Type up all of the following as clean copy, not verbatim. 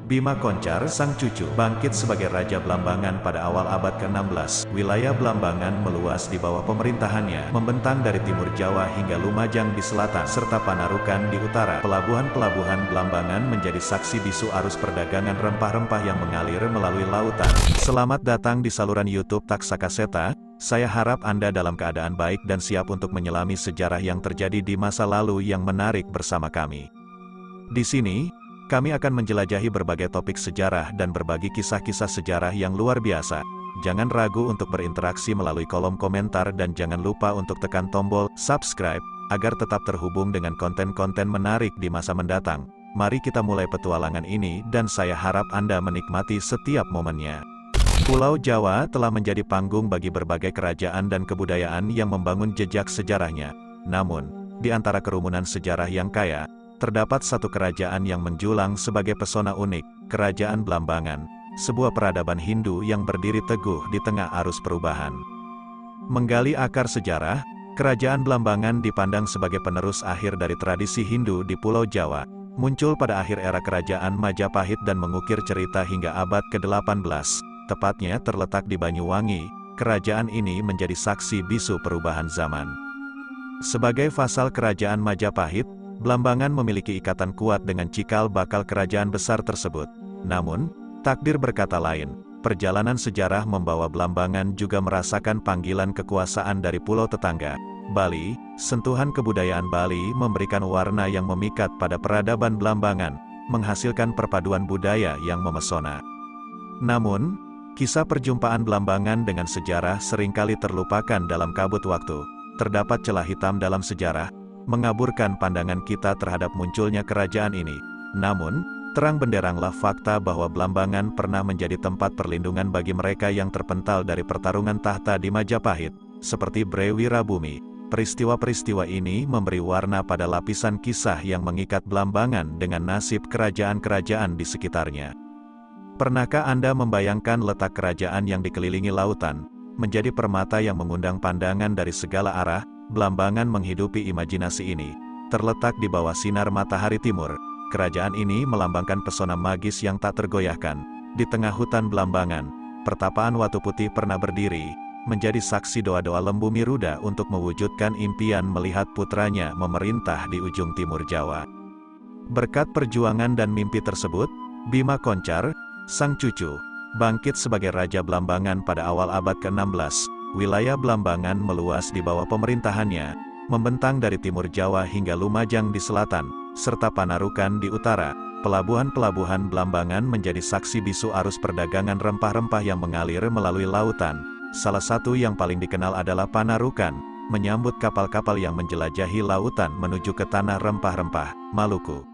Bima Koncar, sang cucu, bangkit sebagai Raja Blambangan pada awal abad ke-16. Wilayah Blambangan meluas di bawah pemerintahannya, membentang dari timur Jawa hingga Lumajang di selatan, serta Panarukan di utara. Pelabuhan-pelabuhan Blambangan menjadi saksi bisu arus perdagangan rempah-rempah yang mengalir melalui lautan. Selamat datang di saluran YouTube Taksakaseta. Saya harap Anda dalam keadaan baik dan siap untuk menyelami sejarah yang terjadi di masa lalu yang menarik bersama kami. Di sini, kami akan menjelajahi berbagai topik sejarah dan berbagi kisah-kisah sejarah yang luar biasa. Jangan ragu untuk berinteraksi melalui kolom komentar dan jangan lupa untuk tekan tombol subscribe, agar tetap terhubung dengan konten-konten menarik di masa mendatang. Mari kita mulai petualangan ini dan saya harap Anda menikmati setiap momennya. Pulau Jawa telah menjadi panggung bagi berbagai kerajaan dan kebudayaan yang membangun jejak sejarahnya. Namun, di antara kerumunan sejarah yang kaya, terdapat satu kerajaan yang menjulang sebagai pesona unik, Kerajaan Blambangan, sebuah peradaban Hindu yang berdiri teguh di tengah arus perubahan. Menggali akar sejarah, Kerajaan Blambangan dipandang sebagai penerus akhir dari tradisi Hindu di Pulau Jawa, muncul pada akhir era Kerajaan Majapahit dan mengukir cerita hingga abad ke-18, tepatnya terletak di Banyuwangi. Kerajaan ini menjadi saksi bisu perubahan zaman. Sebagai vasal Kerajaan Majapahit, Blambangan memiliki ikatan kuat dengan cikal bakal kerajaan besar tersebut. Namun, takdir berkata lain. Perjalanan sejarah membawa Blambangan juga merasakan panggilan kekuasaan dari pulau tetangga, Bali. Sentuhan kebudayaan Bali memberikan warna yang memikat pada peradaban Blambangan, menghasilkan perpaduan budaya yang memesona. Namun, kisah perjumpaan Blambangan dengan sejarah seringkali terlupakan dalam kabut waktu. Terdapat celah hitam dalam sejarah, mengaburkan pandangan kita terhadap munculnya kerajaan ini. Namun, terang benderanglah fakta bahwa Blambangan pernah menjadi tempat perlindungan bagi mereka yang terpental dari pertarungan tahta di Majapahit, seperti Bre Wirabumi. Peristiwa-peristiwa ini memberi warna pada lapisan kisah yang mengikat Blambangan dengan nasib kerajaan-kerajaan di sekitarnya. Pernahkah Anda membayangkan letak kerajaan yang dikelilingi lautan, menjadi permata yang mengundang pandangan dari segala arah? Blambangan menghidupi imajinasi ini. Terletak di bawah sinar matahari timur, kerajaan ini melambangkan pesona magis yang tak tergoyahkan. Di tengah hutan Blambangan, pertapaan Watu Putih pernah berdiri, menjadi saksi doa-doa Lembu Miruda untuk mewujudkan impian melihat putranya memerintah di ujung timur Jawa. Berkat perjuangan dan mimpi tersebut, Bima Koncar, sang cucu, bangkit sebagai Raja Blambangan pada awal abad ke-16. Wilayah Blambangan meluas di bawah pemerintahannya, membentang dari timur Jawa hingga Lumajang di selatan, serta Panarukan di utara. Pelabuhan-pelabuhan Blambangan menjadi saksi bisu arus perdagangan rempah-rempah yang mengalir melalui lautan. Salah satu yang paling dikenal adalah Panarukan, menyambut kapal-kapal yang menjelajahi lautan menuju ke tanah rempah-rempah, Maluku.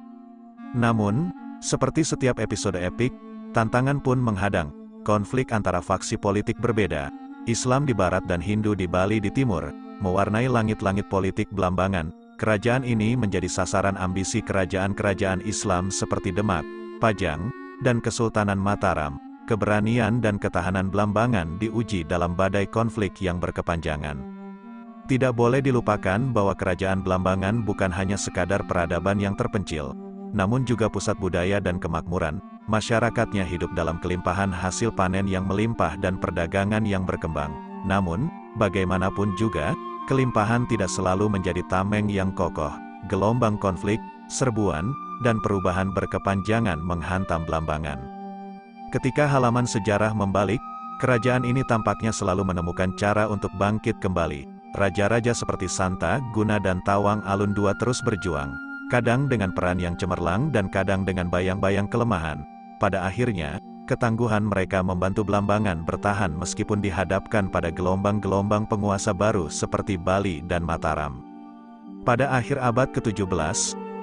Namun, seperti setiap episode epik, tantangan pun menghadang. Konflik antara faksi politik berbeda, Islam di barat dan Hindu di Bali di timur, mewarnai langit-langit politik Blambangan. Kerajaan ini menjadi sasaran ambisi kerajaan-kerajaan Islam seperti Demak, Pajang, dan Kesultanan Mataram. Keberanian dan ketahanan Blambangan diuji dalam badai konflik yang berkepanjangan. Tidak boleh dilupakan bahwa kerajaan Blambangan bukan hanya sekadar peradaban yang terpencil, namun juga pusat budaya dan kemakmuran. Masyarakatnya hidup dalam kelimpahan hasil panen yang melimpah dan perdagangan yang berkembang. Namun, bagaimanapun juga, kelimpahan tidak selalu menjadi tameng yang kokoh. Gelombang konflik, serbuan, dan perubahan berkepanjangan menghantam Blambangan. Ketika halaman sejarah membalik, kerajaan ini tampaknya selalu menemukan cara untuk bangkit kembali. Raja-raja seperti Santa, Guna dan Tawang Alun II terus berjuang, kadang dengan peran yang cemerlang dan kadang dengan bayang-bayang kelemahan. Pada akhirnya, ketangguhan mereka membantu Blambangan bertahan meskipun dihadapkan pada gelombang-gelombang penguasa baru seperti Bali dan Mataram. Pada akhir abad ke-17,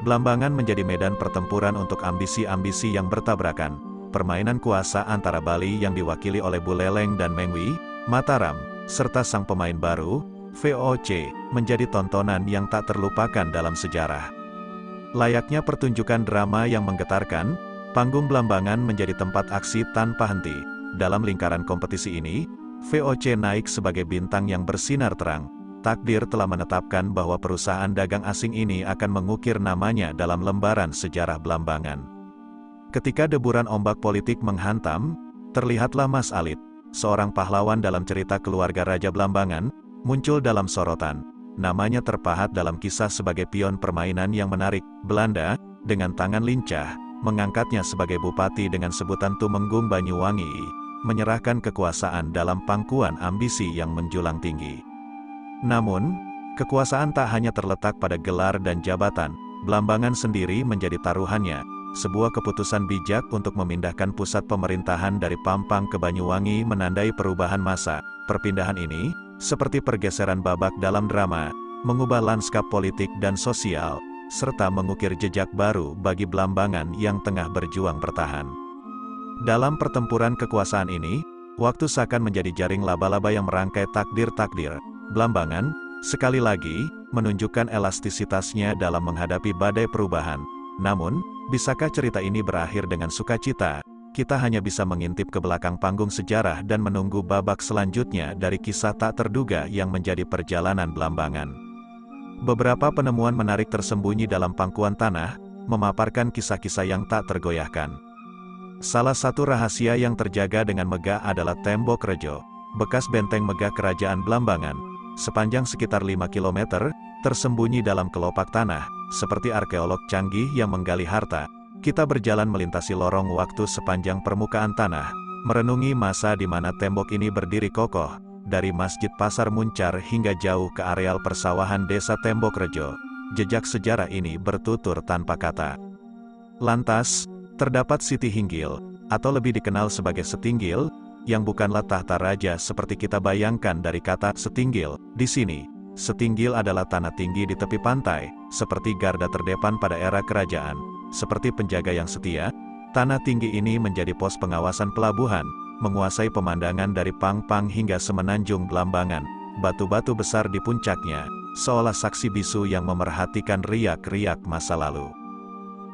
Blambangan menjadi medan pertempuran untuk ambisi-ambisi yang bertabrakan. Permainan kuasa antara Bali yang diwakili oleh Buleleng dan Mengwi, Mataram, serta sang pemain baru, VOC, menjadi tontonan yang tak terlupakan dalam sejarah. Layaknya pertunjukan drama yang menggetarkan, panggung Blambangan menjadi tempat aksi tanpa henti. Dalam lingkaran kompetisi ini, VOC naik sebagai bintang yang bersinar terang. Takdir telah menetapkan bahwa perusahaan dagang asing ini akan mengukir namanya dalam lembaran sejarah Blambangan. Ketika deburan ombak politik menghantam, terlihatlah Mas Alit, seorang pahlawan dalam cerita keluarga Raja Blambangan, muncul dalam sorotan. Namanya terpahat dalam kisah sebagai pion permainan yang menarik. Belanda, dengan tangan lincah, mengangkatnya sebagai bupati dengan sebutan Tumenggung Banyuwangi, menyerahkan kekuasaan dalam pangkuan ambisi yang menjulang tinggi. Namun, kekuasaan tak hanya terletak pada gelar dan jabatan. Blambangan sendiri menjadi taruhannya. Sebuah keputusan bijak untuk memindahkan pusat pemerintahan dari Pampang ke Banyuwangi menandai perubahan masa. Perpindahan ini, seperti pergeseran babak dalam drama, mengubah lanskap politik dan sosial, serta mengukir jejak baru bagi Blambangan yang tengah berjuang bertahan. Dalam pertempuran kekuasaan ini, waktu seakan menjadi jaring laba-laba yang merangkai takdir-takdir. Blambangan, sekali lagi, menunjukkan elastisitasnya dalam menghadapi badai perubahan. Namun, bisakah cerita ini berakhir dengan sukacita? Kita hanya bisa mengintip ke belakang panggung sejarah dan menunggu babak selanjutnya dari kisah tak terduga yang menjadi perjalanan Blambangan. Beberapa penemuan menarik tersembunyi dalam pangkuan tanah, memaparkan kisah-kisah yang tak tergoyahkan. Salah satu rahasia yang terjaga dengan megah adalah Tembok Rejo, bekas benteng megah kerajaan Blambangan. Sepanjang sekitar 5 km, tersembunyi dalam kelopak tanah, seperti arkeolog canggih yang menggali harta. Kita berjalan melintasi lorong waktu sepanjang permukaan tanah, merenungi masa di mana tembok ini berdiri kokoh, dari Masjid Pasar Muncar hingga jauh ke areal persawahan desa Tembok Rejo. Jejak sejarah ini bertutur tanpa kata. Lantas, terdapat Siti Hinggil, atau lebih dikenal sebagai Setinggil, yang bukanlah tahta raja seperti kita bayangkan dari kata setinggil. Di sini, setinggil adalah tanah tinggi di tepi pantai, seperti garda terdepan pada era kerajaan. Seperti penjaga yang setia, tanah tinggi ini menjadi pos pengawasan pelabuhan, menguasai pemandangan dari Pangpang hingga semenanjung Blambangan. Batu-batu besar di puncaknya, seolah saksi bisu yang memerhatikan riak-riak masa lalu.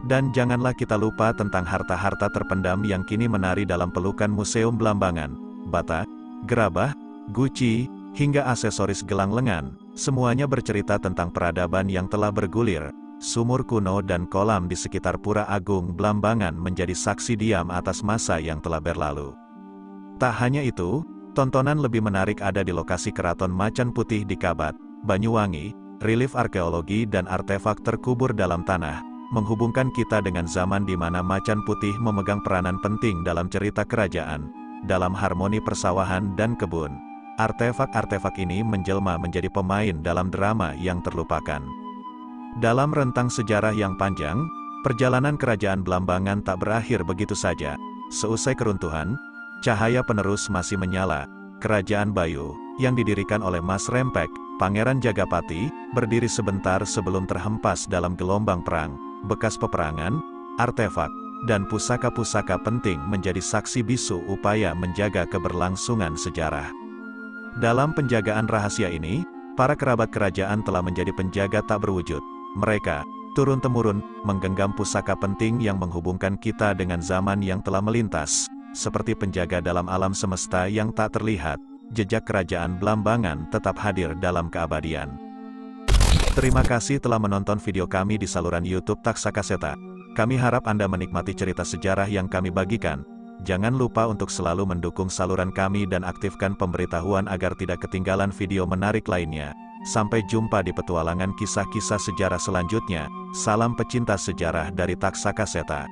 Dan janganlah kita lupa tentang harta-harta terpendam yang kini menari dalam pelukan Museum Blambangan. Bata, gerabah, guci, hingga aksesoris gelang lengan, semuanya bercerita tentang peradaban yang telah bergulir. Sumur kuno dan kolam di sekitar Pura Agung Blambangan menjadi saksi diam atas masa yang telah berlalu. Tak hanya itu, tontonan lebih menarik ada di lokasi Keraton Macan Putih di Kabat, Banyuwangi. Relief arkeologi dan artefak terkubur dalam tanah, menghubungkan kita dengan zaman di mana Macan Putih memegang peranan penting dalam cerita kerajaan, dalam harmoni persawahan dan kebun. Artefak-artefak ini menjelma menjadi pemain dalam drama yang terlupakan. Dalam rentang sejarah yang panjang, perjalanan kerajaan Blambangan tak berakhir begitu saja. Seusai keruntuhan, cahaya penerus masih menyala. Kerajaan Bayu, yang didirikan oleh Mas Rempek, Pangeran Jagapati, berdiri sebentar sebelum terhempas dalam gelombang perang. Bekas peperangan, artefak, dan pusaka-pusaka penting menjadi saksi bisu upaya menjaga keberlangsungan sejarah. Dalam penjagaan rahasia ini, para kerabat kerajaan telah menjadi penjaga tak berwujud. Mereka, turun-temurun, menggenggam pusaka penting yang menghubungkan kita dengan zaman yang telah melintas. Seperti penjaga dalam alam semesta yang tak terlihat, jejak kerajaan Blambangan tetap hadir dalam keabadian. Terima kasih telah menonton video kami di saluran YouTube Taksakaseta. Kami harap Anda menikmati cerita sejarah yang kami bagikan. Jangan lupa untuk selalu mendukung saluran kami dan aktifkan pemberitahuan agar tidak ketinggalan video menarik lainnya. Sampai jumpa di petualangan kisah-kisah sejarah selanjutnya. Salam pecinta sejarah dari Taksakaseta.